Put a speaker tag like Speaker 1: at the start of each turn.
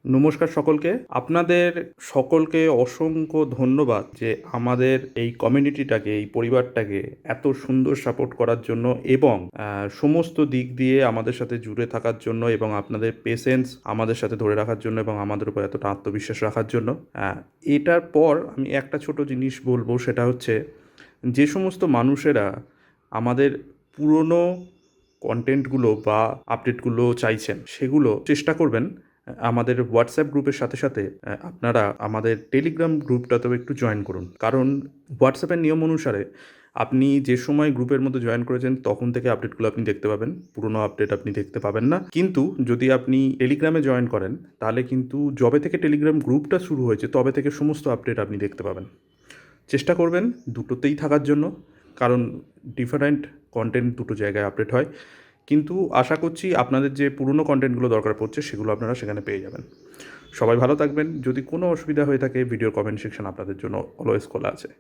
Speaker 1: নমস্কার সকলকে। আপনাদের সকলকে অসংখ্য ধন্যবাদ যে আমাদের এই কমিউনিটিটাকে, এই পরিবারটাকে এত সুন্দর সাপোর্ট করার জন্য এবং সমস্ত দিক দিয়ে আমাদের সাথে জুড়ে থাকার জন্য এবং আপনাদের পেশেন্স আমাদের সাথে ধরে রাখার জন্য এবং আমাদের উপর এতটা আত্মবিশ্বাস রাখার জন্য। এটার পর আমি একটা ছোট জিনিস বলবো, সেটা হচ্ছে যে সমস্ত মানুষেরা আমাদের পুরনো কন্টেন্টগুলো বা আপডেটগুলো চাইছেন, সেগুলো চেষ্টা করবেন আমাদের হোয়াটসঅ্যাপ গ্রুপের সাথে সাথে আপনারা আমাদের টেলিগ্রাম গ্রুপটাতেও একটু জয়েন করুন। কারণ হোয়াটসঅ্যাপের নিয়ম অনুসারে আপনি যে সময় গ্রুপের মধ্যে জয়েন করেছেন তখন থেকে আপডেটগুলো আপনি দেখতে পাবেন, পুরনো আপডেট আপনি দেখতে পাবেন না। কিন্তু যদি আপনি টেলিগ্রামে জয়েন করেন তাহলে কিন্তু যবে থেকে টেলিগ্রাম গ্রুপটা শুরু হয়েছে তবে থেকে সমস্ত আপডেট আপনি দেখতে পাবেন। চেষ্টা করবেন দুটোতেই থাকার জন্য, কারণ ডিফারেন্ট কন্টেন্ট দুটো জায়গায় আপডেট হয়। কিন্তু আশা করছি আপনাদের যে পুরনো কন্টেন্টগুলো দরকার পড়ছে সেগুলো আপনারা সেখানে পেয়ে যাবেন। সবাই ভালো থাকবেন। যদি কোনো অসুবিধা হয়ে থাকে ভিডিওর কমেন্ট সেকশন আপনাদের জন্য অলওয়েজ খোলা আছে।